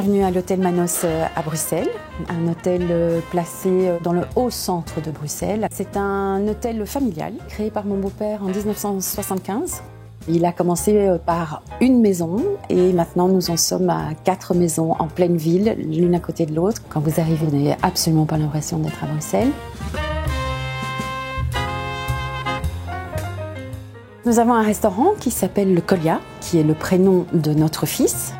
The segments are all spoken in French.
bienvenue à l'hôtel Manos à Bruxelles, un hôtel placé dans le haut centre de Bruxelles. C'est un hôtel familial créé par mon beau-père en 1975. Il a commencé par une maison et maintenant nous en sommes à 4 maisons en pleine ville, l'une à côté de l'autre. Quand vous arrivez, vous n'avez absolument pas l'impression d'être à Bruxelles. Nous avons un restaurant qui s'appelle le Colia, qui est le prénom de notre fils.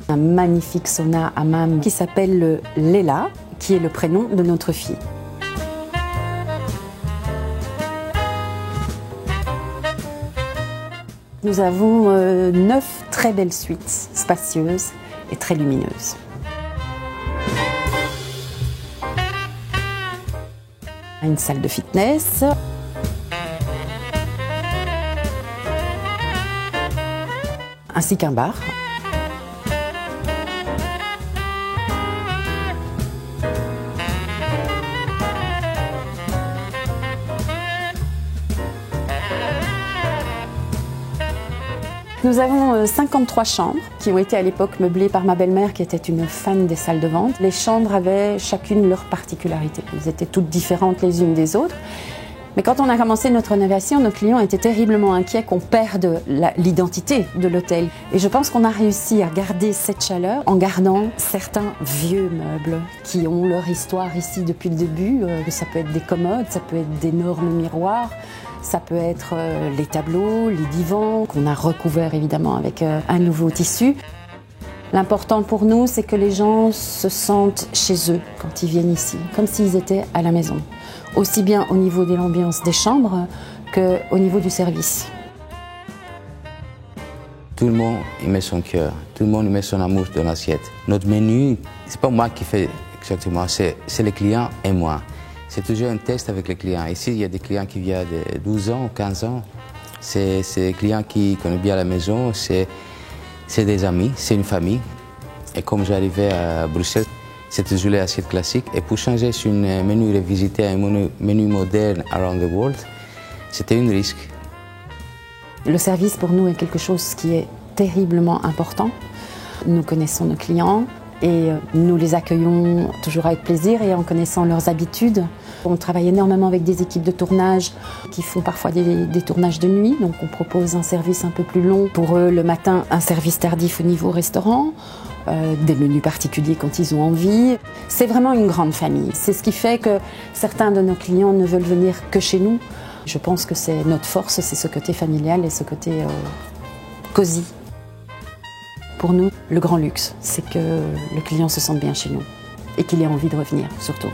Un magnifique sauna hammam qui s'appelle le Leila, qui est le prénom de notre fille. Nous avons 9 très belles suites spacieuses et très lumineuses. Une salle de fitness. Ainsi qu'un bar. Nous avons 53 chambres qui ont été à l'époque meublées par ma belle-mère qui était une fan des salles de vente. Les chambres avaient chacune leur particularité. Elles étaient toutes différentes les unes des autres. Mais quand on a commencé notre rénovation, nos clients étaient terriblement inquiets qu'on perde l'identité de l'hôtel. Et je pense qu'on a réussi à garder cette chaleur en gardant certains vieux meubles qui ont leur histoire ici depuis le début. Ça peut être des commodes, ça peut être d'énormes miroirs. Ça peut être les tableaux, les divans, qu'on a recouverts évidemment avec un nouveau tissu. L'important pour nous, c'est que les gens se sentent chez eux quand ils viennent ici, comme s'ils étaient à la maison. Aussi bien au niveau de l'ambiance des chambres qu'au niveau du service. Tout le monde y met son cœur, tout le monde y met son amour dans l'assiette. Notre menu, c'est pas moi qui fais exactement, c'est les clients et moi. C'est toujours un test avec les clients. Ici, il y a des clients qui viennent de 12 ans, 15 ans. C'est des clients qui connaissent bien la maison, c'est des amis, c'est une famille. Et comme j'arrivais à Bruxelles, c'était toujours l'assiette classique. Et pour changer sur un menu revisité, un menu moderne around the world, c'était un risque. Le service pour nous est quelque chose qui est terriblement important. Nous connaissons nos clients. Et nous les accueillons toujours avec plaisir et en connaissant leurs habitudes. On travaille énormément avec des équipes de tournage qui font parfois des tournages de nuit. Donc on propose un service un peu plus long pour eux le matin, un service tardif au niveau restaurant, des menus particuliers quand ils ont envie. C'est vraiment une grande famille. C'est ce qui fait que certains de nos clients ne veulent venir que chez nous. Je pense que c'est notre force, c'est ce côté familial et ce côté cosy. Pour nous, le grand luxe, c'est que le client se sente bien chez nous et qu'il ait envie de revenir, surtout.